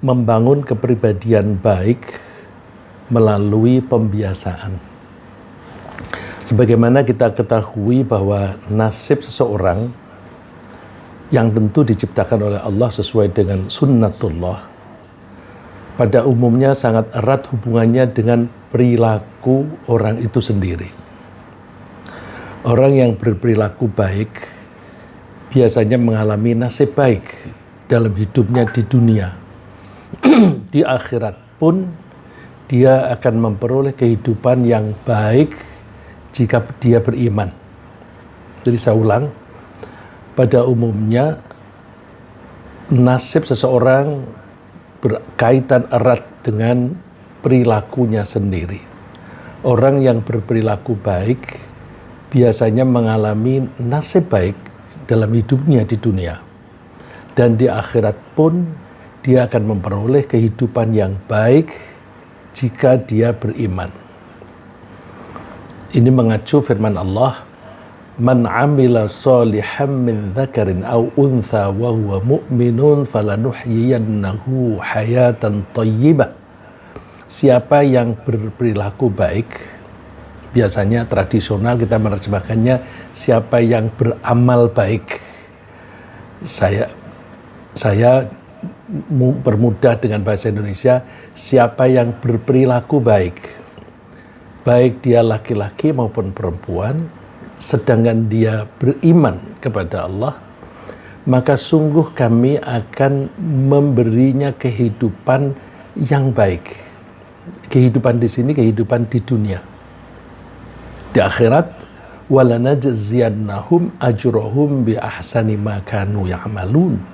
membangun kepribadian baik melalui pembiasaan. Sebagaimana kita ketahui bahwa nasib seseorang yang tentu diciptakan oleh Allah sesuai dengan sunnatullah, pada umumnya sangat erat hubungannya dengan perilaku orang itu sendiri. Orang yang berperilaku baik biasanya mengalami nasib baik dalam hidupnya di dunia. Di akhirat pun dia akan memperoleh kehidupan yang baik jika dia beriman. Jadi saya ulang, pada umumnya nasib seseorang berkaitan erat dengan perilakunya sendiri. Orang yang berperilaku baik biasanya mengalami nasib baik dalam hidupnya di dunia. Dan di akhirat pun dia akan memperoleh kehidupan yang baik jika dia beriman. Ini mengacu firman Allah, "Man 'amila shalihan min dzakarin aw untha wa huwa mu'minun falanuhyiyannahu hayatan thayyibah." Siapa yang berperilaku baik, biasanya tradisional kita menerjemahkannya siapa yang beramal baik. Saya permudah dengan bahasa Indonesia, siapa yang berperilaku baik. Baik dia laki-laki maupun perempuan, sedangkan dia beriman kepada Allah, maka sungguh kami akan memberinya kehidupan yang baik. Kehidupan di sini kehidupan di dunia. Di akhirat, walanajziyannahum ajrahum bi ahsani ma kanu ya'malun.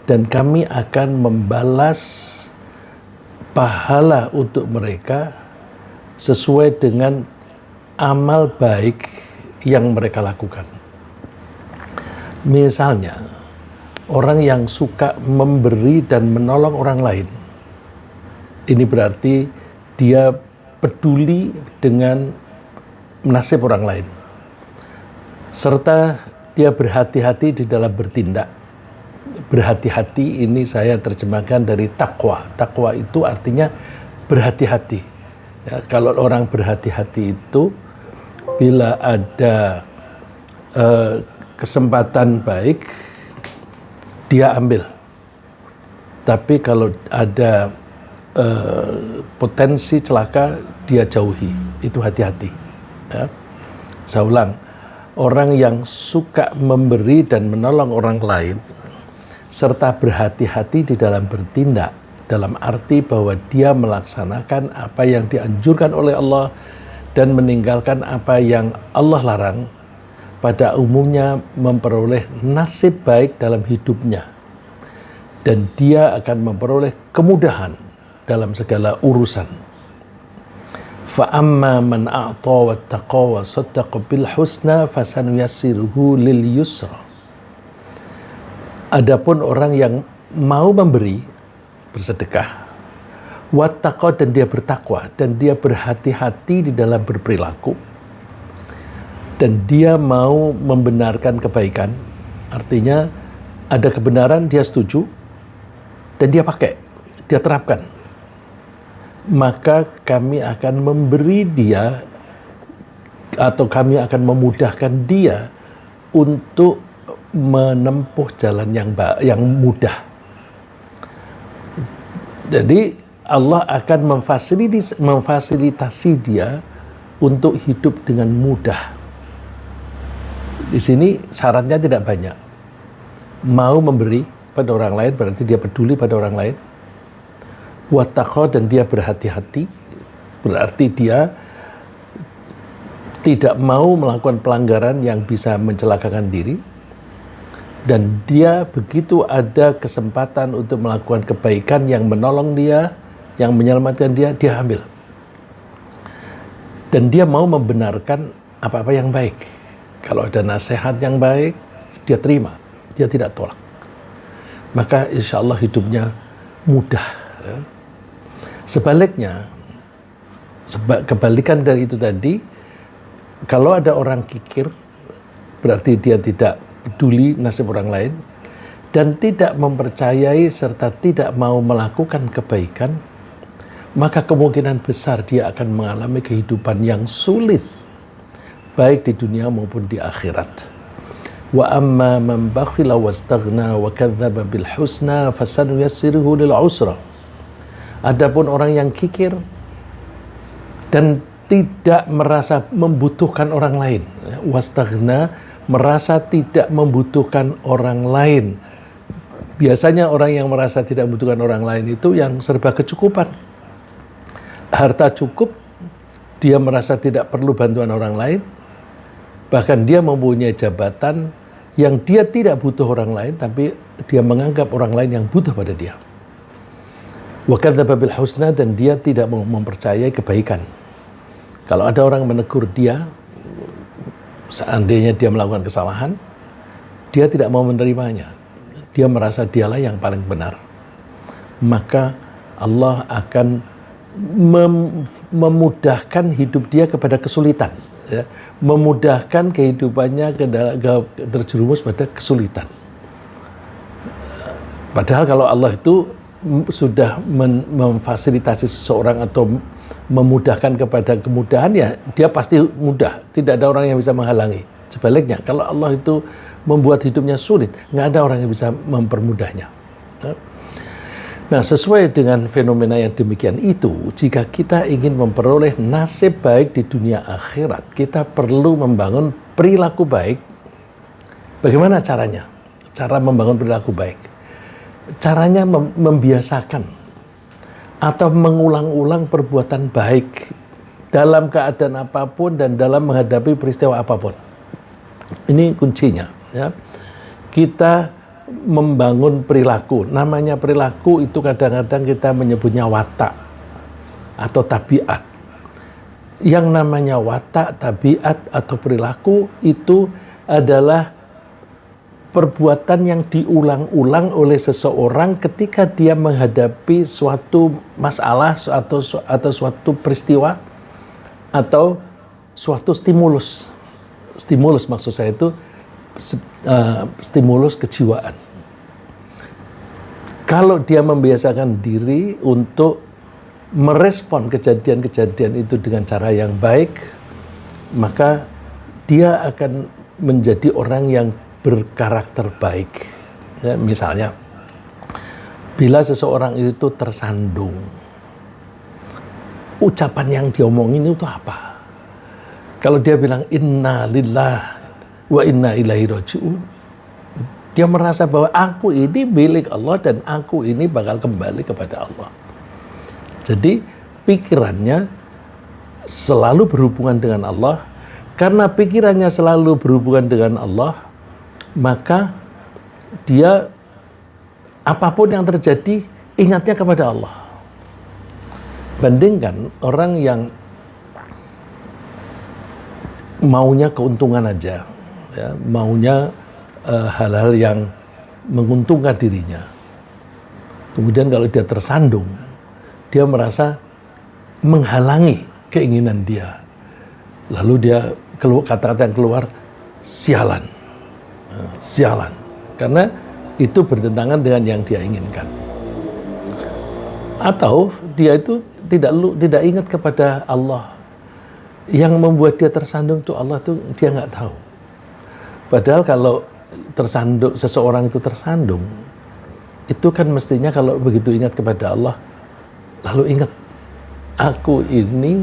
Dan kami akan membalas pahala untuk mereka sesuai dengan amal baik yang mereka lakukan. Misalnya, orang yang suka memberi dan menolong orang lain, ini berarti dia peduli dengan nasib orang lain, serta dia berhati-hati di dalam bertindak. Berhati-hati ini saya terjemahkan dari takwa. Takwa itu artinya berhati-hati. Ya, kalau orang berhati-hati itu, bila ada kesempatan baik, dia ambil. Tapi kalau ada potensi celaka, dia jauhi. Itu hati-hati. Ya. Saya ulang, orang yang suka memberi dan menolong orang lain, serta berhati-hati di dalam bertindak, dalam arti bahwa dia melaksanakan apa yang dianjurkan oleh Allah dan meninggalkan apa yang Allah larang, pada umumnya memperoleh nasib baik dalam hidupnya. Dan dia akan memperoleh kemudahan dalam segala urusan. فَأَمَّا مَنْ أَعْطَى وَاتَّقَى وَصَدَّقَ بِالْحُسْنَى فَسَنُيَسِّرُهُ لِلْيُسْرَى. Adapun orang yang mau memberi, bersedekah, wattaqo, dan dia bertakwa, dan dia berhati-hati di dalam berperilaku, dan dia mau membenarkan kebaikan, artinya ada kebenaran dia setuju, dan dia pakai, dia terapkan, maka kami akan memberi dia, atau kami akan memudahkan dia untuk menempuh jalan yang mudah. Jadi Allah akan memfasilitasi dia untuk hidup dengan mudah. Di sini syaratnya tidak banyak. Mau memberi pada orang lain berarti dia peduli pada orang lain. Wattaqo, dan dia berhati-hati berarti dia tidak mau melakukan pelanggaran yang bisa mencelakakan diri. Dan dia begitu ada kesempatan untuk melakukan kebaikan yang menolong dia, yang menyelamatkan dia, dia ambil. Dan dia mau membenarkan apa-apa yang baik. Kalau ada nasihat yang baik, dia terima, dia tidak tolak. Maka insya Allah hidupnya mudah. Sebaliknya, kebalikan dari itu tadi, kalau ada orang kikir, berarti dia tidak peduli nasib orang lain, dan tidak mempercayai serta tidak mau melakukan kebaikan, maka kemungkinan besar dia akan mengalami kehidupan yang sulit, baik di dunia maupun di akhirat. Wa amma man bakhila wastaghna wa kadzdzaba bil husna fasanuyassiruhu lil usra. Adapun orang yang kikir dan tidak merasa membutuhkan orang lain, wastaghna, merasa tidak membutuhkan orang lain. Biasanya orang yang merasa tidak membutuhkan orang lain itu yang serba kecukupan. Harta cukup, dia merasa tidak perlu bantuan orang lain. Bahkan dia mempunyai jabatan yang dia tidak butuh orang lain, tapi dia menganggap orang lain yang butuh pada dia. Wa kadzdzaba bil husna, dan dia tidak mempercayai kebaikan. Kalau ada orang menegur dia, seandainya dia melakukan kesalahan, dia tidak mau menerimanya. Dia merasa dialah yang paling benar. Maka Allah akan memudahkan hidup dia kepada kesulitan, ya. Memudahkan kehidupannya terjerumus pada kesulitan. Padahal kalau Allah itu sudah memfasilitasi seseorang atau memudahkan kepada kemudahan, ya dia pasti mudah. Tidak ada orang yang bisa menghalangi. Sebaliknya, kalau Allah itu membuat hidupnya sulit, nggak ada orang yang bisa mempermudahnya. Nah, sesuai dengan fenomena yang demikian itu, jika kita ingin memperoleh nasib baik di dunia akhirat, kita perlu membangun perilaku baik. Bagaimana caranya? Cara membangun perilaku baik. Caranya membiasakan atau mengulang-ulang perbuatan baik dalam keadaan apapun dan dalam menghadapi peristiwa apapun. Ini kuncinya, ya. Kita membangun perilaku. Namanya perilaku itu kadang-kadang kita menyebutnya watak atau tabiat. Yang namanya watak, tabiat atau perilaku itu adalah perbuatan yang diulang-ulang oleh seseorang ketika dia menghadapi suatu masalah atau suatu peristiwa atau suatu stimulus. Stimulus maksud saya itu stimulus kejiwaan. Kalau dia membiasakan diri untuk merespon kejadian-kejadian itu dengan cara yang baik, maka dia akan menjadi orang yang berkarakter baik. Ya, misalnya, bila seseorang itu tersandung, ucapan yang diomongin itu apa? Kalau dia bilang inna lillah wa inna ilaihi raji'un, dia merasa bahwa aku ini milik Allah dan aku ini bakal kembali kepada Allah. Jadi pikirannya selalu berhubungan dengan Allah. Karena pikirannya selalu berhubungan dengan Allah, maka dia apapun yang terjadi ingatnya kepada Allah. Bandingkan orang yang maunya keuntungan aja, ya, maunya hal-hal yang menguntungkan dirinya. Kemudian kalau dia tersandung, dia merasa menghalangi keinginan dia. Lalu dia kata-kata yang keluar, sialan. Sialan. Karena itu bertentangan dengan yang dia inginkan. Atau dia itu tidak ingat kepada Allah. Yang membuat dia tersandung itu Allah itu dia nggak tahu. Padahal kalau seseorang itu tersandung, itu kan mestinya kalau begitu ingat kepada Allah, lalu ingat, aku ini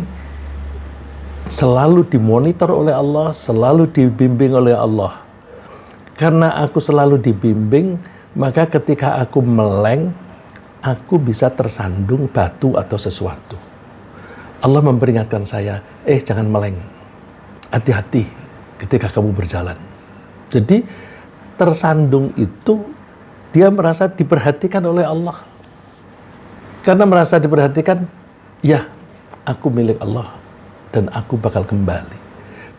selalu dimonitor oleh Allah, selalu dibimbing oleh Allah. Karena aku selalu dibimbing, maka ketika aku meleng, aku bisa tersandung batu atau sesuatu. Allah memperingatkan saya, jangan meleng, hati-hati ketika kamu berjalan. Jadi tersandung itu dia merasa diperhatikan oleh Allah. Karena merasa diperhatikan, ya aku milik Allah dan aku bakal kembali.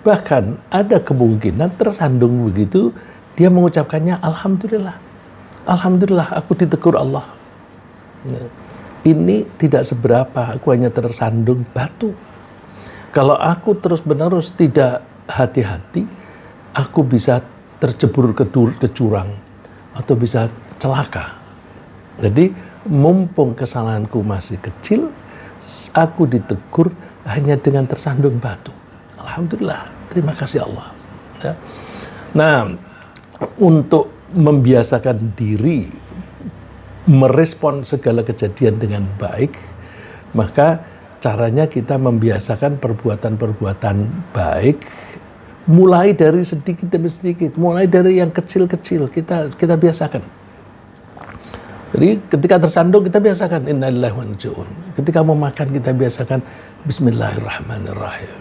Bahkan ada kemungkinan tersandung begitu, dia mengucapkannya Alhamdulillah. Alhamdulillah aku ditegur Allah. Ini tidak seberapa, aku hanya tersandung batu. Kalau aku terus-menerus tidak hati-hati, aku bisa tercebur ke jurang, atau bisa celaka. Jadi mumpung kesalahanku masih kecil, aku ditegur hanya dengan tersandung batu. Alhamdulillah, terima kasih Allah. Ya. Nah, untuk membiasakan diri merespon segala kejadian dengan baik, maka caranya kita membiasakan perbuatan-perbuatan baik, mulai dari sedikit demi sedikit, mulai dari yang kecil-kecil kita biasakan. Jadi ketika tersandung kita biasakan innalillahi wa inna ilaihi raji'un. Ketika mau makan kita biasakan bismillahirrahmanirrahim.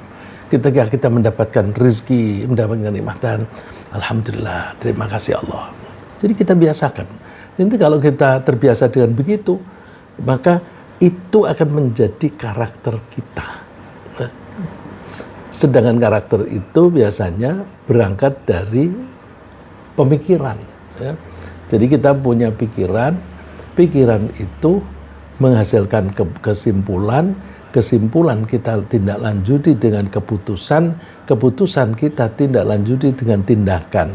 Ketika kita mendapatkan rezeki, mendapatkan nikmatan, alhamdulillah, terima kasih Allah. Jadi kita biasakan. Nanti kalau kita terbiasa dengan begitu, maka itu akan menjadi karakter kita. Sedangkan karakter itu biasanya berangkat dari pemikiran. Ya. Jadi kita punya pikiran itu menghasilkan kesimpulan kita tindak lanjuti dengan keputusan kita tindak lanjuti dengan tindakan.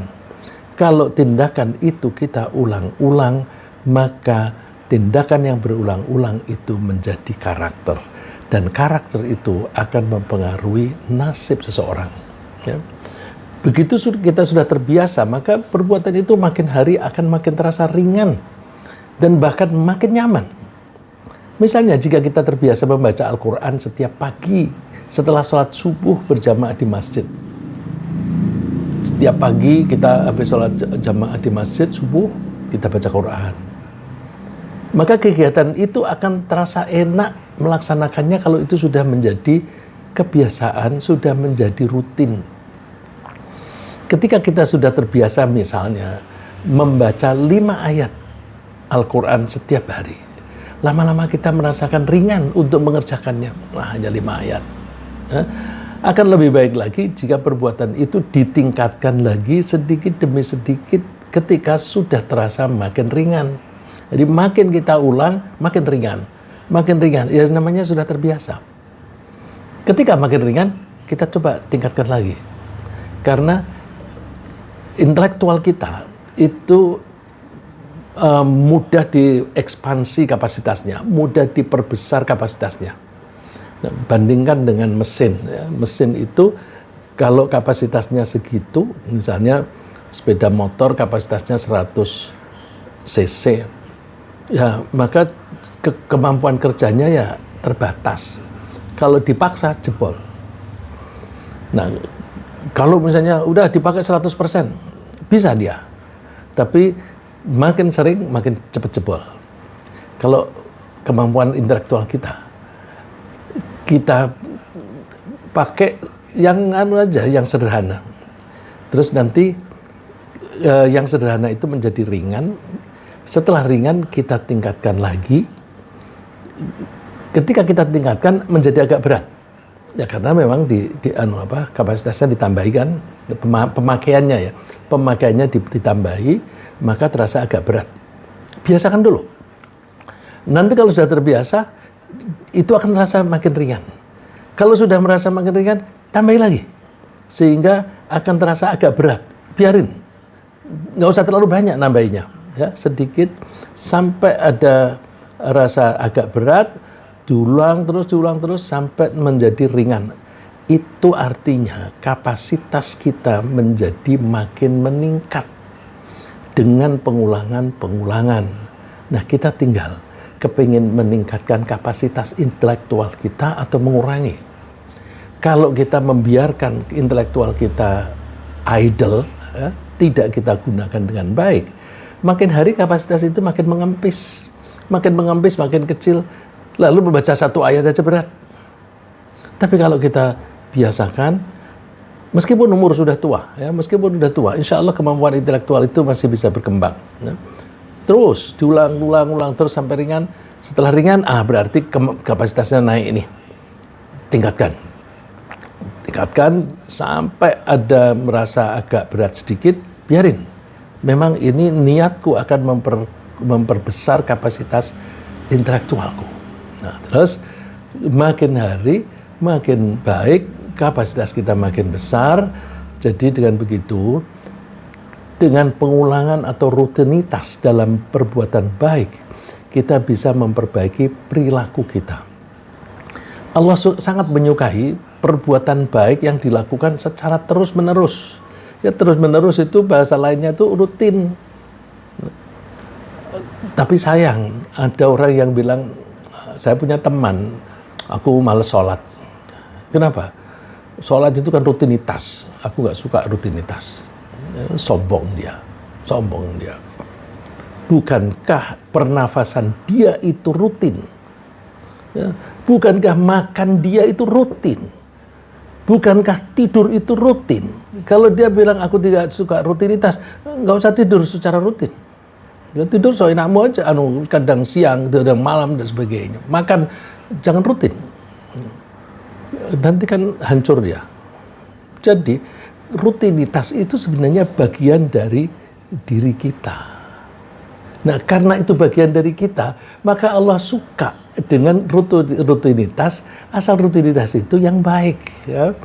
Kalau tindakan itu kita ulang-ulang, maka tindakan yang berulang-ulang itu menjadi karakter. Dan karakter itu akan mempengaruhi nasib seseorang. Ya. Begitu kita sudah terbiasa, maka perbuatan itu makin hari akan makin terasa ringan. Dan bahkan makin nyaman. Misalnya jika kita terbiasa membaca Al-Quran setiap pagi setelah sholat subuh berjamaah di masjid. Setiap pagi kita habis sholat jamaah di masjid subuh, kita baca Quran. Maka kegiatan itu akan terasa enak melaksanakannya kalau itu sudah menjadi kebiasaan, sudah menjadi rutin. Ketika kita sudah terbiasa misalnya membaca 5 ayat Al-Quran setiap hari, lama-lama kita merasakan ringan untuk mengerjakannya. Hanya 5 ayat. Akan lebih baik lagi jika perbuatan itu ditingkatkan lagi sedikit demi sedikit ketika sudah terasa makin ringan. Jadi makin kita ulang, makin ringan. Makin ringan, ya namanya sudah terbiasa. Ketika makin ringan, kita coba tingkatkan lagi. Karena intelektual kita itu mudah diekspansi kapasitasnya, mudah diperbesar kapasitasnya. Nah, bandingkan dengan mesin. Ya. Mesin itu kalau kapasitasnya segitu, misalnya sepeda motor kapasitasnya 100 cc, ya maka kemampuan kerjanya ya terbatas. Kalau dipaksa jebol. Nah, kalau misalnya udah dipakai 100%, bisa dia. Tapi makin sering, makin cepat jebol. Kalau kemampuan intelektual kita pakai yang aja, yang sederhana. Terus nanti yang sederhana itu menjadi ringan. Setelah ringan kita tingkatkan lagi. Ketika kita tingkatkan menjadi agak berat. Ya karena memang kapasitasnya ditambahikan, pemakaiannya ya. Pemakaiannya ditambahi, maka terasa agak berat. Biasakan dulu. Nanti kalau sudah terbiasa, itu akan terasa makin ringan. Kalau sudah merasa makin ringan, tambahi lagi. Sehingga akan terasa agak berat. Biarin. Nggak usah terlalu banyak nambahinya. Ya, sedikit sampai ada rasa agak berat, diulang terus sampai menjadi ringan. Itu artinya kapasitas kita menjadi makin meningkat dengan pengulangan. Nah, kita tinggal kepingin meningkatkan kapasitas intelektual kita atau mengurangi. Kalau kita membiarkan intelektual kita idle, ya, tidak kita gunakan dengan baik, makin hari kapasitas itu makin mengempis, makin kecil, lalu membaca 1 ayat aja berat. Tapi kalau kita biasakan, meskipun umur sudah tua, insya Allah kemampuan intelektual itu masih bisa berkembang. Ya. Terus diulang terus sampai ringan. Setelah ringan, berarti kapasitasnya naik ini. Tingkatkan sampai ada merasa agak berat sedikit, biarin. Memang ini niatku akan memperbesar kapasitas intelektualku. Nah, terus makin hari makin baik, kapasitas kita makin besar. Jadi dengan begitu dengan pengulangan atau rutinitas dalam perbuatan baik, kita bisa memperbaiki perilaku kita. Allah sangat menyukai perbuatan baik yang dilakukan secara terus-menerus. Ya, terus-menerus itu bahasa lainnya itu rutin. Tapi sayang, ada orang yang bilang, saya punya teman, aku males sholat. Kenapa? Sholat itu kan rutinitas. Aku nggak suka rutinitas. Sombong dia. Bukankah pernafasan dia itu rutin? Ya. Bukankah makan dia itu rutin? Bukankah tidur itu rutin? Kalau dia bilang aku tidak suka rutinitas, nggak usah tidur secara rutin. Ya, tidur seenakmu aja, kadang siang, kadang malam dan sebagainya. Makan jangan rutin. Nanti kan hancur dia. Jadi rutinitas itu sebenarnya bagian dari diri kita. Nah, karena itu bagian dari kita, maka Allah suka dengan rutinitas, asal rutinitas itu yang baik. Ya.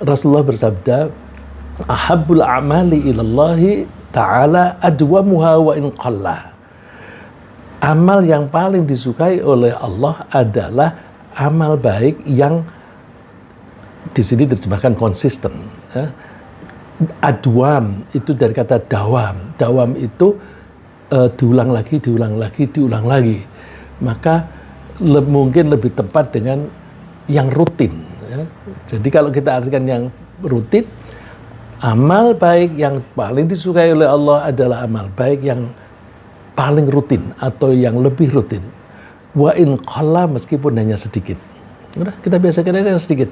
Rasulullah bersabda, ahabbul a'mali ilallahi ta'ala adwamuha wa in qalla. Amal yang paling disukai oleh Allah adalah amal baik yang di sini terjemahkan konsisten. Ya. Adwam itu dari kata dawam. Dawam itu diulang lagi. Maka mungkin lebih tepat dengan yang rutin. Ya. Jadi kalau kita artikan yang rutin, amal baik yang paling disukai oleh Allah adalah amal baik yang paling rutin atau yang lebih rutin. Wa in qalla, meskipun hanya sedikit. Udah, kita biasakan aja sedikit.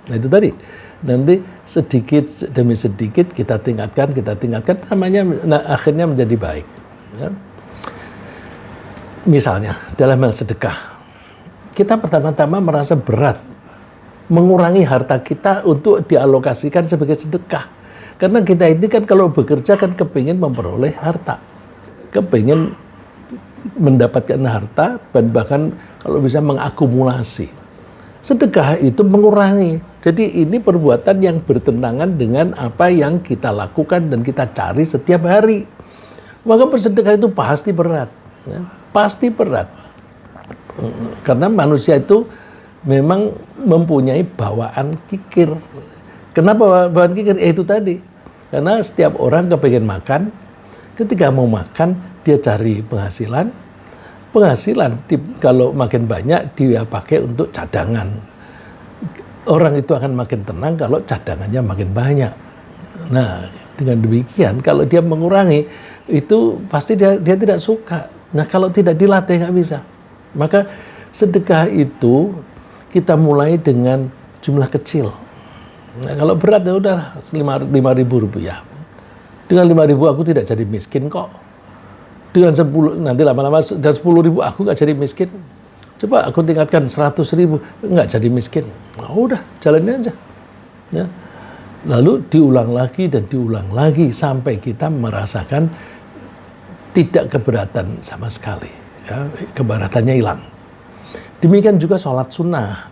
Nah itu tadi, nanti sedikit demi sedikit kita tingkatkan, namanya akhirnya menjadi baik. Ya. Misalnya dalam hal sedekah, kita pertama-tama merasa berat mengurangi harta kita untuk dialokasikan sebagai sedekah. Karena kita ini kan kalau bekerja kan kepingin memperoleh harta, kepingin mendapatkan harta, dan bahkan kalau bisa mengakumulasi. Sedekah itu mengurangi. Jadi ini perbuatan yang bertentangan dengan apa yang kita lakukan dan kita cari setiap hari. Maka bersedekah itu pasti berat. Ya, pasti berat. Karena manusia itu memang mempunyai bawaan kikir. Kenapa bawaan kikir? Itu tadi. Karena setiap orang kepengen makan, ketika mau makan, dia cari penghasilan. Kalau makin banyak, dia pakai untuk cadangan. Orang itu akan makin tenang kalau cadangannya makin banyak. Nah, dengan demikian, kalau dia mengurangi, itu pasti dia tidak suka. Nah, kalau tidak dilatih nggak bisa. Maka sedekah itu kita mulai dengan jumlah kecil. Nah, kalau berat ya udah 5.000 rupiah. Dengan 5.000 aku tidak jadi miskin kok. Dengan 10, nanti lama-lama dan 10.000 aku nggak jadi miskin. Coba aku tingkatkan 100.000, nggak jadi miskin. Nah, udah jalanin aja. Ya. Lalu diulang lagi dan diulang lagi sampai kita merasakan tidak keberatan sama sekali. Ya, keberatannya hilang. Demikian juga sholat sunnah.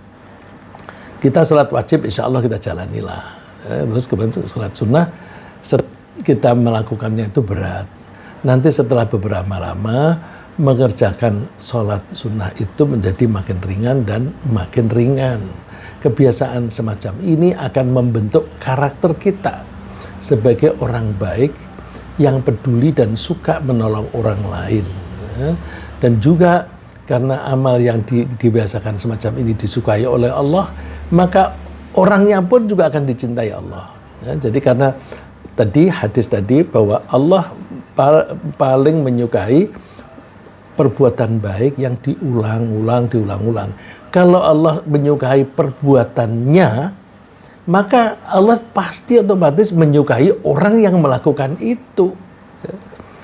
Kita sholat wajib, insya Allah kita jalanilah. Ya, terus kemudian sholat sunnah, kita melakukannya itu berat. Nanti setelah beberapa lama, mengerjakan sholat sunnah itu menjadi makin ringan dan makin ringan. Kebiasaan semacam ini akan membentuk karakter kita sebagai orang baik yang peduli dan suka menolong orang lain. Ya. Dan juga karena amal yang dibiasakan semacam ini disukai oleh Allah, maka orangnya pun juga akan dicintai Allah. Ya, jadi karena tadi hadis tadi bahwa Allah paling menyukai perbuatan baik yang diulang-ulang. Kalau Allah menyukai perbuatannya, maka Allah pasti otomatis menyukai orang yang melakukan itu.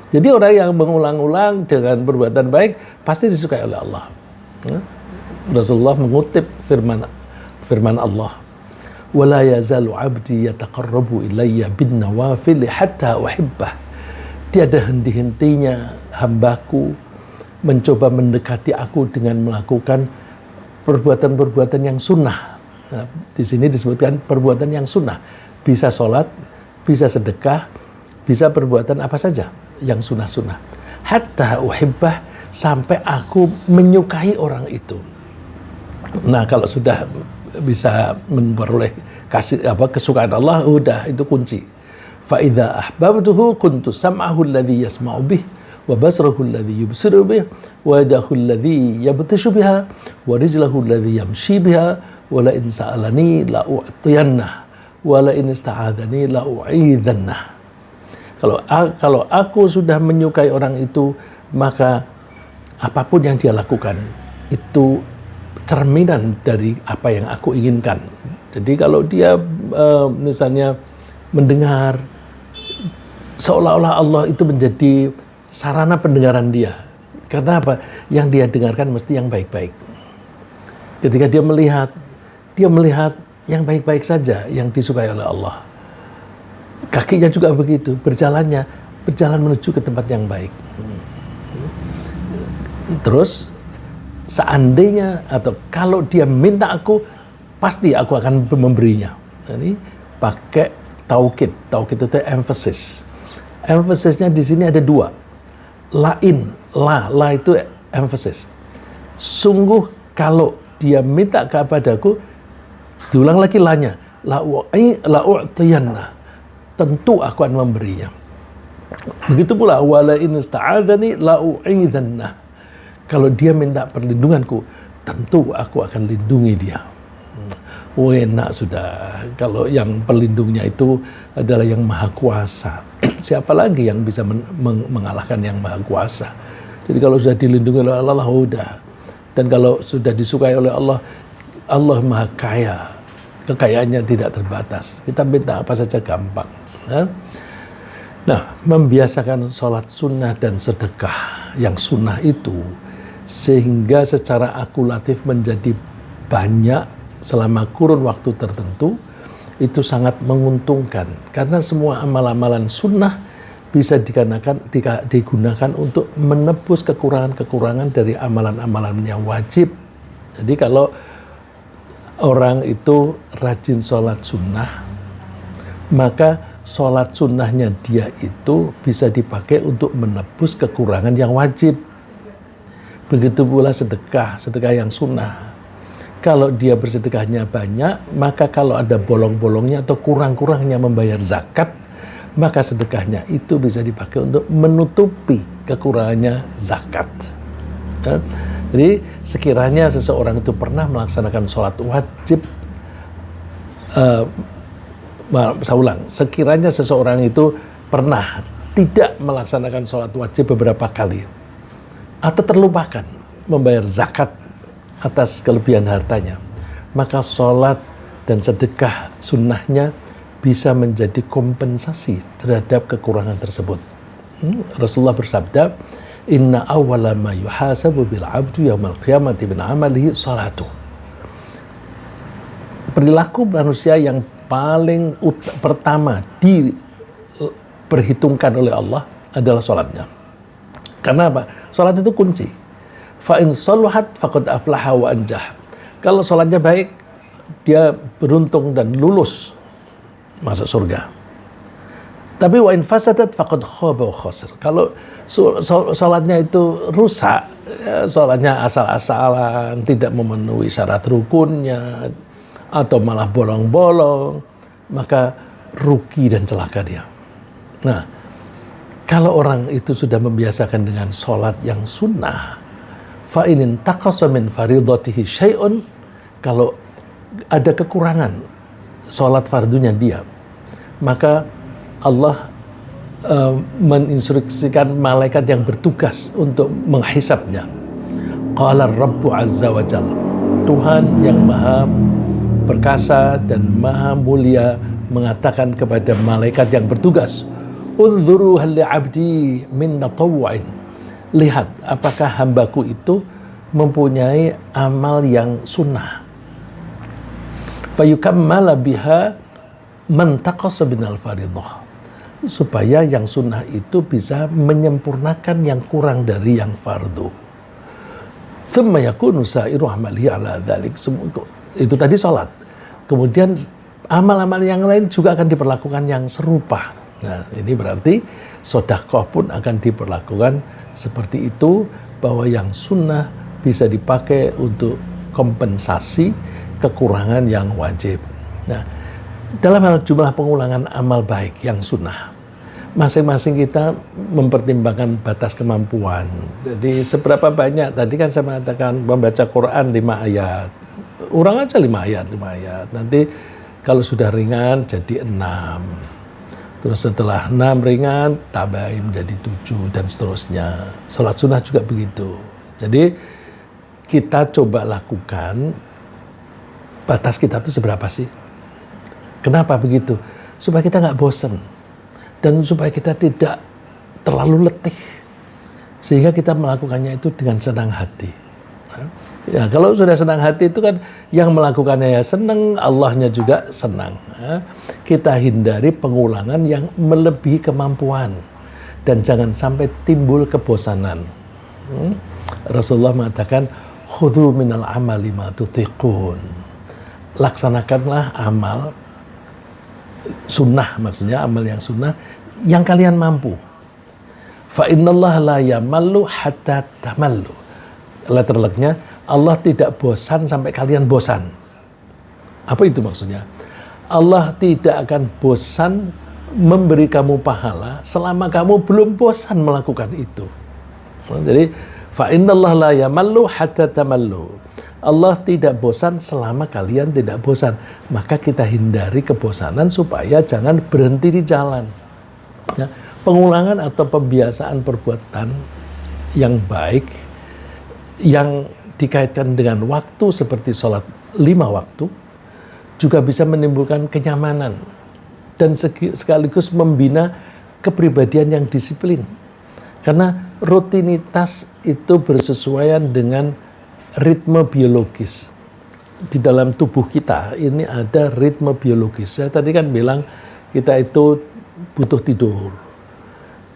Jadi orang yang mengulang-ulang dengan perbuatan baik pasti disukai oleh Allah. Rasulullah mengutip firman Allah, "Wala yazalu 'abdi yataqarrabu ilayya bin nawafil hatta uhibbah." Tiada henti-hentinya hambaku mencoba mendekati aku dengan melakukan perbuatan-perbuatan yang sunnah. Nah, di sini disebutkan perbuatan yang sunnah. Bisa sholat, bisa sedekah, bisa perbuatan apa saja yang sunnah-sunnah. Hatta uhibbah, sampai aku menyukai orang itu. Nah, kalau sudah bisa memperoleh kesukaan Allah, udah itu kunci. Fa idza ahbabtuhu kuntu sam'ahu alladhi yasma'u bih wa basarahu alladhi yubsiru bih wa yadahu alladhi yabtashu biha wa rijlahu alladhi yamshi biha wa la in sa'alani la u'tiyannah wa la in ista'adhani la u'idhannah. Kalau aku sudah menyukai orang itu, maka apapun yang dia lakukan itu cerminan dari apa yang aku inginkan. Jadi kalau dia misalnya mendengar, seolah-olah Allah itu menjadi sarana pendengaran dia. Karena apa? Yang dia dengarkan mesti yang baik-baik. Ketika dia melihat yang baik-baik saja yang disukai oleh Allah. Kakinya juga begitu, berjalan menuju ke tempat yang baik. Terus seandainya atau kalau dia minta aku, pasti aku akan memberinya. Ini pakai taukid. Taukid itu emphasis. Emphasisnya di sini ada dua. La itu emphasis. Sungguh kalau dia minta kepadaku, diulang lagi lanya, la u'tiyanna, tentu aku akan memberinya. Begitu pula wala in ista'adzani la u'idhanna. Kalau dia minta perlindunganku, tentu aku akan lindungi dia. Enak sudah. Kalau yang pelindungnya itu adalah yang maha kuasa. Siapa lagi yang bisa mengalahkan yang maha kuasa? Jadi kalau sudah dilindungi oleh Allah, udah. Dan kalau sudah disukai oleh Allah, Allah maha kaya. Kekayaannya tidak terbatas. Kita minta apa saja gampang. Nah, membiasakan sholat sunnah dan sedekah yang sunnah itu, sehingga secara akumulatif menjadi banyak selama kurun waktu tertentu, itu sangat menguntungkan. Karena semua amal-amalan sunnah bisa digunakan untuk menebus kekurangan-kekurangan dari amalan-amalan yang wajib. Jadi kalau orang itu rajin sholat sunnah, maka sholat sunnahnya dia itu bisa dipakai untuk menebus kekurangan yang wajib. Begitu pula sedekah yang sunnah. Kalau dia bersedekahnya banyak, maka kalau ada bolong-bolongnya atau kurang-kurangnya membayar zakat, maka sedekahnya itu bisa dipakai untuk menutupi kekurangannya zakat. Jadi sekiranya seseorang itu pernah melaksanakan sholat wajib, saya ulang, sekiranya seseorang itu pernah tidak melaksanakan sholat wajib beberapa kali, atau terlupakan membayar zakat atas kelebihan hartanya, maka sholat dan sedekah sunnahnya bisa menjadi kompensasi terhadap kekurangan tersebut. Rasulullah bersabda, inna awwala ma yuhasabu bil abdu yaumal qiyamati min amalihi salatu. Perilaku manusia yang paling pertama diperhitungkan oleh Allah adalah sholatnya. Karena apa? Sholat itu kunci. Fa in saluhat faqad aflaha wa anjah. Kalau sholatnya baik, dia beruntung dan lulus masuk surga. Tapi wa in fasadat faqad khaba wa khasir. Kalau sholatnya itu rusak, sholatnya asal-asalan, tidak memenuhi syarat rukunnya, atau malah bolong-bolong, maka rugi dan celaka dia. Nah, kalau orang itu sudah membiasakan dengan sholat yang sunnah, fa in taqasa min faridatihi syai'un, kalau ada kekurangan sholat fardunya dia, maka Allah menginstruksikan malaikat yang bertugas untuk menghisapnya. Qala Rabbu Azza wa Jalla, Tuhan yang maha perkasa dan maha mulia mengatakan kepada malaikat yang bertugas, unzuru hal li abdi min tatawwu'in, lihat apakah hambaku itu mempunyai amal yang sunnah, fayukammala biha man taqasa binal faridah, supaya yang sunnah itu bisa menyempurnakan yang kurang dari yang fardu. Thumma yakunu sa'iru amalihi ala dzalik. Itu tadi sholat. Kemudian amal-amal yang lain juga akan diperlakukan yang serupa. Nah, ini berarti sedekah pun akan diperlakukan seperti itu, bahwa yang sunnah bisa dipakai untuk kompensasi kekurangan yang wajib. Nah, dalam hal jumlah pengulangan amal baik yang sunnah, masing-masing kita mempertimbangkan batas kemampuan. Jadi seberapa banyak, tadi kan saya mengatakan membaca Quran 5 ayat. Urang aja 5 ayat. Nanti kalau sudah ringan jadi 6. Terus setelah 6 ringan, tambahin menjadi 7 dan seterusnya. Salat sunnah juga begitu. Jadi kita coba lakukan, batas kita itu seberapa sih? Kenapa begitu? Supaya kita nggak bosan. Dan supaya kita tidak terlalu letih. Sehingga kita melakukannya itu dengan senang hati. Ya, kalau sudah senang hati itu kan yang melakukannya ya senang, Allahnya juga senang. Kita hindari pengulangan yang melebihi kemampuan dan jangan sampai timbul kebosanan. Rasulullah mengatakan, khudhu minal amali ma tutiqun. Laksanakanlah amal sunnah, maksudnya amal yang sunnah yang kalian mampu. Fa innallaha la yamallu hatta tamallu. Letter luck-nya, Allah tidak bosan sampai kalian bosan. Apa itu maksudnya? Allah tidak akan bosan memberi kamu pahala selama kamu belum bosan melakukan itu. Jadi, fa innallaha la yamallu hatta tamallu. Allah tidak bosan selama kalian tidak bosan. Maka kita hindari kebosanan supaya jangan berhenti di jalan. Ya, pengulangan atau pembiasaan perbuatan yang baik yang dikaitkan dengan waktu seperti sholat 5 waktu juga bisa menimbulkan kenyamanan dan sekaligus membina kepribadian yang disiplin. Karena rutinitas itu bersesuaian dengan ritme biologis. Di dalam tubuh kita ini ada ritme biologis. Saya tadi kan bilang kita itu butuh tidur.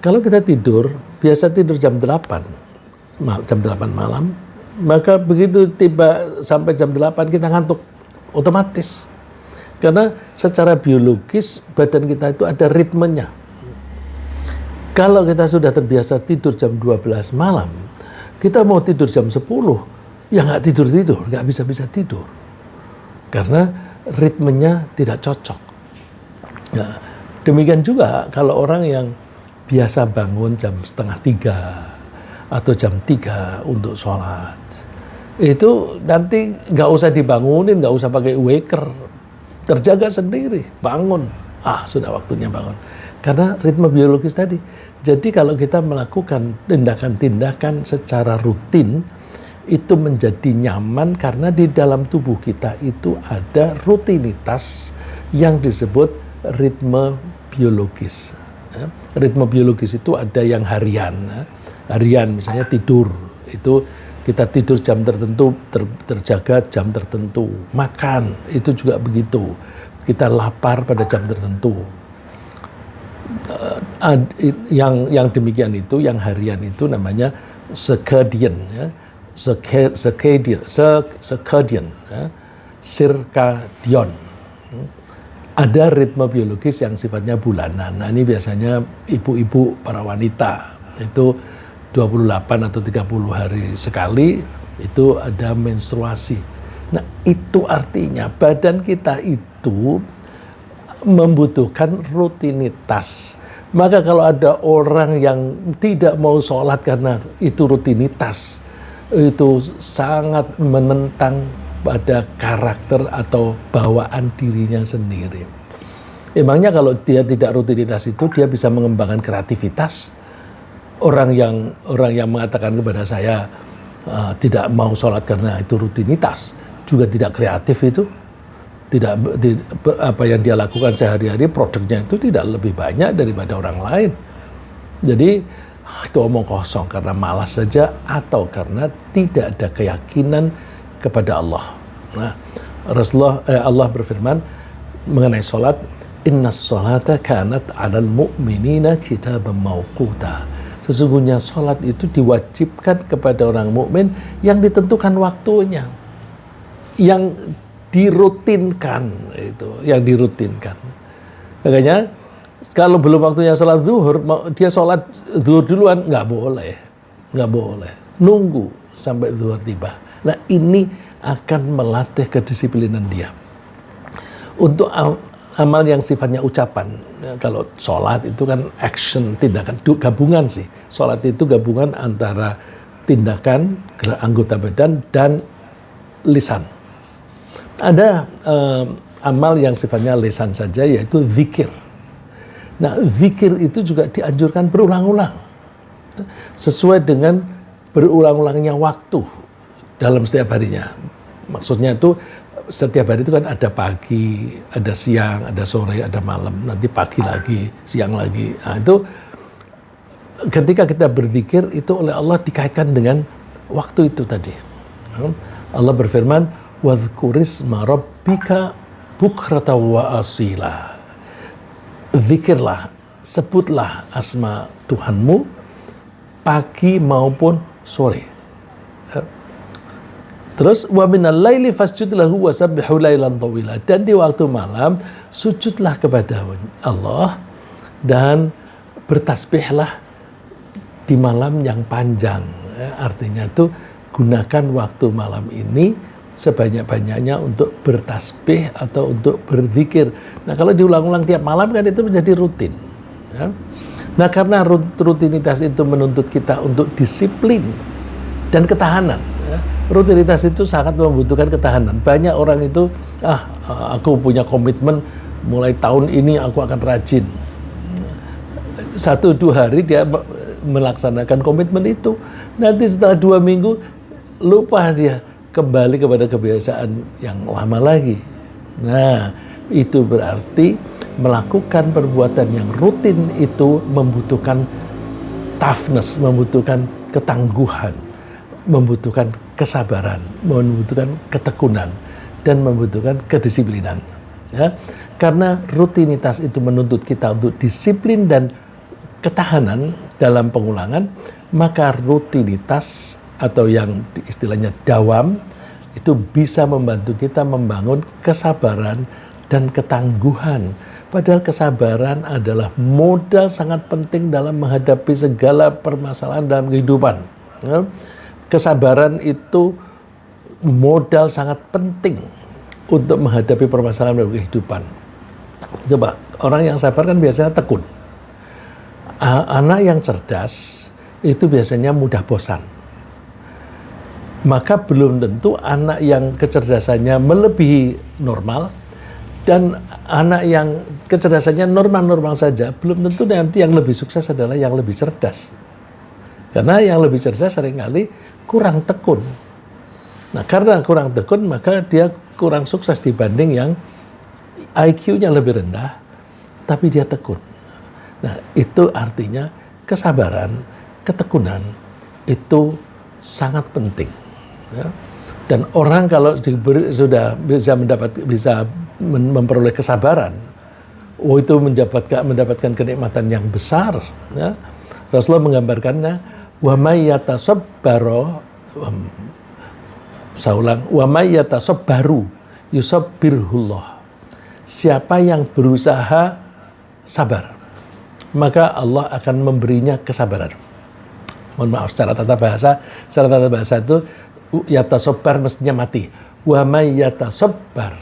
Kalau kita tidur, biasa tidur jam 8 malam, maka begitu tiba sampai jam 8 kita ngantuk otomatis. Karena secara biologis badan kita itu ada ritmenya. Kalau kita sudah terbiasa tidur jam 12 malam, kita mau tidur jam 10, ya nggak tidur, nggak bisa tidur. Karena ritmenya tidak cocok. Nah, demikian juga kalau orang yang biasa bangun jam 2:30 atau jam 3 untuk sholat, itu nanti nggak usah dibangunin, nggak usah pakai waker, terjaga sendiri, bangun, sudah waktunya bangun, karena ritme biologis tadi. Jadi kalau kita melakukan tindakan-tindakan secara rutin, itu menjadi nyaman karena di dalam tubuh kita itu ada rutinitas yang disebut ritme biologis. Ritme biologis itu ada yang harian. Harian misalnya tidur, itu kita tidur jam tertentu, terjaga jam tertentu. Makan, itu juga begitu. Kita lapar pada jam tertentu. Yang demikian itu, yang harian itu namanya circadian, ya. Circadian, ya. Circadian. Ada ritme biologis yang sifatnya bulanan. Nah, ini biasanya ibu-ibu, para wanita, itu 28 atau 30 hari sekali itu ada menstruasi. Nah, itu artinya badan kita itu membutuhkan rutinitas. Maka kalau ada orang yang tidak mau sholat karena itu rutinitas, itu sangat menentang pada karakter atau bawaan dirinya sendiri. Emangnya kalau dia tidak rutinitas itu, dia bisa mengembangkan kreativitas? Orang yang mengatakan kepada saya tidak mau sholat karena itu rutinitas, juga tidak kreatif itu, apa yang dia lakukan sehari-hari produknya itu tidak lebih banyak daripada orang lain. Jadi itu omong kosong karena malas saja atau karena tidak ada keyakinan kepada Allah. Nah, Allah berfirman mengenai sholat, innas sholata kanat 'alal mu'minina kitaban mauquta. Sesungguhnya sholat itu diwajibkan kepada orang mukmin yang ditentukan waktunya, yang dirutinkan itu, yang dirutinkan. Makanya Kalau belum waktunya sholat zuhur, dia sholat zuhur duluan, nggak boleh. Nggak boleh. Nunggu sampai zuhur tiba. Nah, ini akan melatih kedisiplinan dia. Untuk amal yang sifatnya ucapan, ya, kalau sholat itu kan action, tindakan, gabungan sih. Sholat itu gabungan antara tindakan, gerak anggota badan, dan lisan. Ada amal yang sifatnya lisan saja, yaitu zikir. Nah, zikir itu juga dianjurkan berulang-ulang, sesuai dengan berulang-ulangnya waktu dalam setiap harinya. Maksudnya itu setiap hari itu kan ada pagi, ada siang, ada sore, ada malam, nanti pagi lagi, siang lagi. Nah, itu ketika kita berzikir itu oleh Allah dikaitkan dengan waktu itu tadi. Allah berfirman, "Wadhkurisma rabbika bukrata wa asila." Zikirlah, sebutlah asma Tuhanmu pagi maupun sore. Terus wa minal laili fasjud lahu wasabbihu lailan tawila, dan di waktu malam sujudlah kepada Allah dan bertasbihlah di malam yang panjang. Artinya itu gunakan waktu malam ini sebanyak-banyaknya untuk bertasbih atau untuk berzikir. Nah, kalau diulang-ulang tiap malam kan itu menjadi rutin. Ya. Nah, karena rutinitas itu menuntut kita untuk disiplin dan ketahanan. Ya. Rutinitas itu sangat membutuhkan ketahanan. Banyak orang itu, aku punya komitmen mulai tahun ini aku akan rajin. 1-2 hari dia melaksanakan komitmen itu. Nanti setelah 2 minggu lupa dia, kembali kepada kebiasaan yang lama lagi. Nah, itu berarti melakukan perbuatan yang rutin itu membutuhkan toughness, membutuhkan ketangguhan, membutuhkan kesabaran, membutuhkan ketekunan, dan membutuhkan kedisiplinan. Ya, karena rutinitas itu menuntut kita untuk disiplin dan ketahanan dalam pengulangan, maka rutinitas atau yang istilahnya dawam itu bisa membantu kita membangun kesabaran dan ketangguhan. Padahal kesabaran adalah modal sangat penting dalam menghadapi segala permasalahan dalam kehidupan. Kesabaran itu modal sangat penting untuk menghadapi permasalahan dalam kehidupan. Coba, orang yang sabar kan biasanya tekun. Anak yang cerdas itu biasanya mudah bosan. Maka belum tentu anak yang kecerdasannya melebihi normal dan anak yang kecerdasannya normal-normal saja, belum tentu nanti yang lebih sukses adalah yang lebih cerdas. Karena yang lebih cerdas seringkali kurang tekun. Nah, karena kurang tekun, maka dia kurang sukses dibanding yang IQ-nya lebih rendah, tapi dia tekun. Nah, itu artinya kesabaran, ketekunan, itu sangat penting. Ya. Dan orang kalau sudah bisa memperoleh kesabaran, itu mendapatkan kenikmatan yang besar. Ya. Rasulullah menggambarkannya, wa may yatasabbaru, wa may yatasabbaru yusabbirhullah. Siapa yang berusaha sabar, maka Allah akan memberinya kesabaran. Mohon maaf, secara tata bahasa itu yatasabbar mestinya mati. Wa may yatasabbar,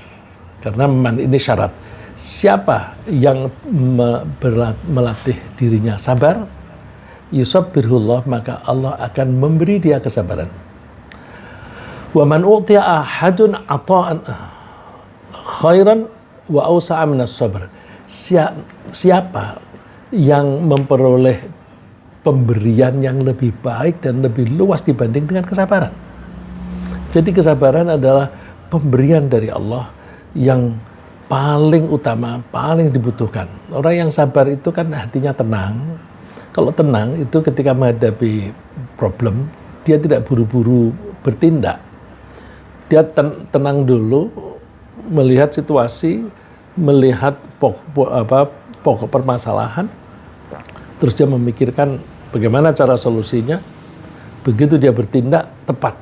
karena man ini syarat. Siapa yang melatih dirinya sabar, yusabbirhullah, maka Allah akan memberi dia kesabaran. Wa man utiya ahadun ata'an khairan wa awsa'a minas sabr. Siapa yang memperoleh pemberian yang lebih baik dan lebih luas dibanding dengan kesabaran. Jadi kesabaran adalah pemberian dari Allah yang paling utama, paling dibutuhkan. Orang yang sabar itu kan hatinya tenang. Kalau tenang itu ketika menghadapi problem, dia tidak buru-buru bertindak. Dia tenang dulu, melihat situasi, melihat pokok permasalahan, terus dia memikirkan bagaimana cara solusinya. Begitu dia bertindak tepat.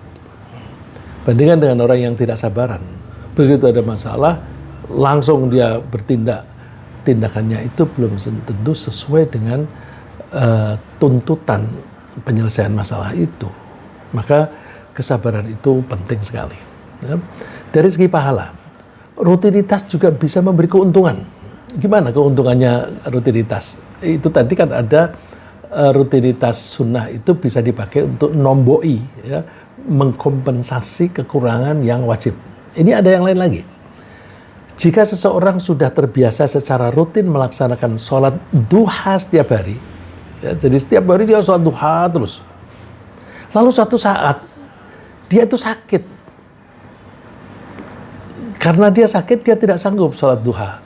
Bandingkan dengan orang yang tidak sabaran. Begitu ada masalah, langsung dia bertindak tindakannya itu belum tentu sesuai dengan tuntutan penyelesaian masalah itu. Maka kesabaran itu penting sekali. Ya. Dari segi pahala, rutinitas juga bisa memberi keuntungan. Gimana keuntungannya rutinitas? Itu tadi kan ada rutinitas sunnah itu bisa dipakai untuk nomboi, ya, mengkompensasi kekurangan yang wajib. Ini ada yang lain lagi. Jika seseorang sudah terbiasa secara rutin melaksanakan sholat duha setiap hari, ya, jadi setiap hari dia sholat duha terus. Lalu suatu saat dia itu sakit. Karena dia sakit, dia tidak sanggup sholat duha.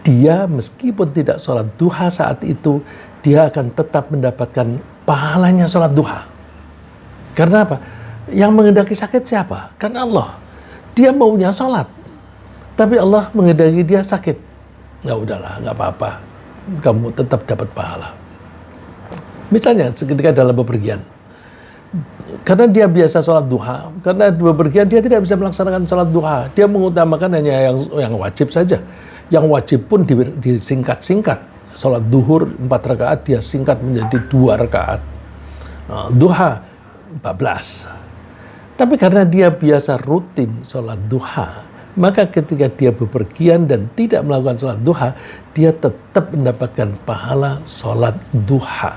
Dia meskipun tidak sholat duha saat itu, dia akan tetap mendapatkan pahalanya sholat duha. Karena apa? Yang mengendaki sakit siapa? Kan Allah. Dia maunya sholat, tapi Allah mengendaki dia sakit. Ya udahlah, nggak apa-apa. Kamu tetap dapat pahala. Misalnya ketika dalam bepergian, karena dia biasa sholat duha, karena bepergian dia tidak bisa melaksanakan sholat duha. Dia mengutamakan hanya yang wajib saja. Yang wajib pun disingkat-singkat. Sholat duhur 4 rakaat dia singkat menjadi 2 rakaat. Duha 14. Tapi karena dia biasa rutin sholat duha, maka ketika dia bepergian dan tidak melakukan sholat duha, dia tetap mendapatkan pahala sholat duha.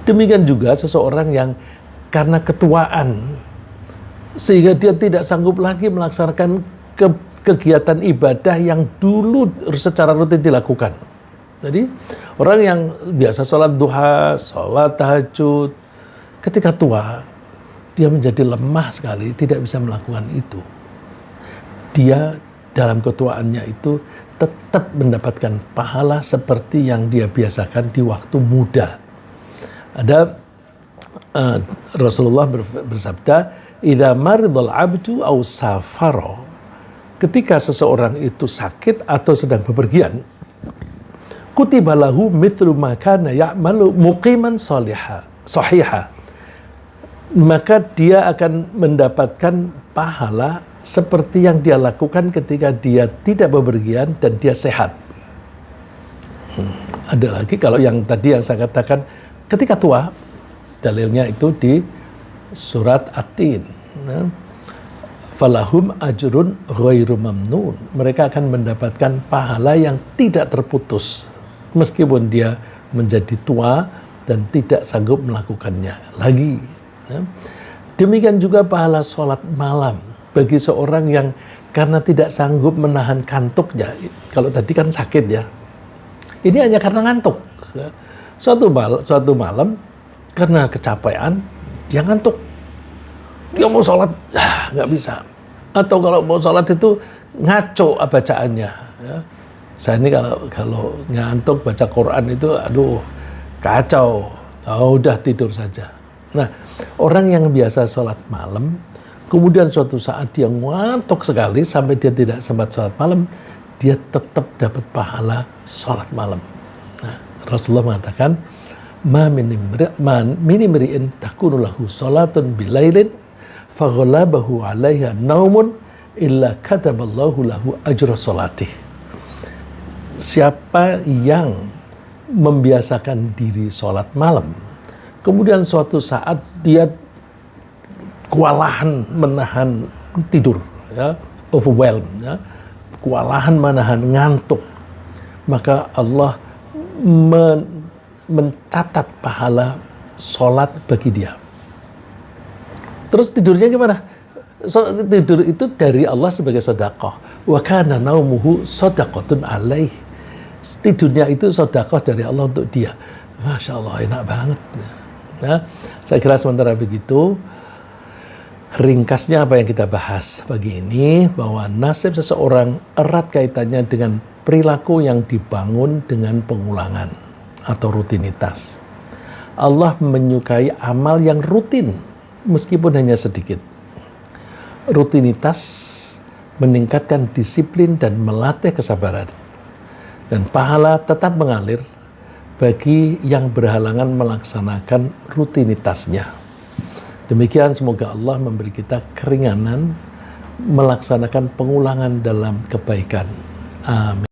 Demikian juga seseorang yang karena ketuaan, sehingga dia tidak sanggup lagi melaksanakan kegiatan ibadah yang dulu secara rutin dilakukan. Jadi orang yang biasa sholat duha, sholat tahajud, ketika tua, dia menjadi lemah sekali, tidak bisa melakukan itu. Dia dalam ketuaannya itu tetap mendapatkan pahala seperti yang dia biasakan di waktu muda. Ada Rasulullah bersabda, "Idza maridul abdu aw safara." Ketika seseorang itu sakit atau sedang bepergian, kutiba lahu mithlu ma kana ya'malu muqiman sahiha. Maka dia akan mendapatkan pahala seperti yang dia lakukan ketika dia tidak bepergian dan dia sehat. Ada lagi kalau yang tadi yang saya katakan ketika tua, dalilnya itu di surat At-Tin. Falahum ajrun ghairu mamnun. Mereka akan mendapatkan pahala yang tidak terputus meskipun dia menjadi tua dan tidak sanggup melakukannya lagi. Demikian juga pahala sholat malam bagi seorang yang karena tidak sanggup menahan kantuknya. Kalau tadi kan sakit ya, ini hanya karena ngantuk. Suatu malam karena kecapean dia ngantuk, dia mau sholat nggak bisa. Atau kalau mau sholat itu ngaco bacaannya. Saya ini kalau ngantuk baca Quran itu aduh kacau. Udah tidur saja. Nah, orang yang biasa sholat malam, kemudian suatu saat dia ngantuk sekali sampai dia tidak sempat sholat malam, dia tetap dapat pahala sholat malam. Nah, Rasulullah mengatakan, "Ma min imri'in takunu lahu sholatun bilailin faghalabahu 'alaiha naumun illa kataballahu lahu ajra sholatih." Siapa yang membiasakan diri sholat malam, kemudian suatu saat dia kewalahan menahan tidur, ya, overwhelmed, ya, kewalahan menahan ngantuk, maka Allah mencatat pahala sholat bagi dia. Terus tidurnya gimana? Tidur itu dari Allah sebagai sedekah. Wa kana naumuhu shadaqatun alaih. Tidurnya itu sedekah dari Allah untuk dia. Masya Allah, enak banget. Nah, saya kira sementara begitu, ringkasnya apa yang kita bahas pagi ini, bahwa nasib seseorang erat kaitannya dengan perilaku yang dibangun dengan pengulangan atau rutinitas. Allah menyukai amal yang rutin, meskipun hanya sedikit. Rutinitas meningkatkan disiplin dan melatih kesabaran. Dan pahala tetap mengalir bagi yang berhalangan melaksanakan rutinitasnya. Demikian, semoga Allah memberi kita keringanan melaksanakan pengulangan dalam kebaikan. Amin.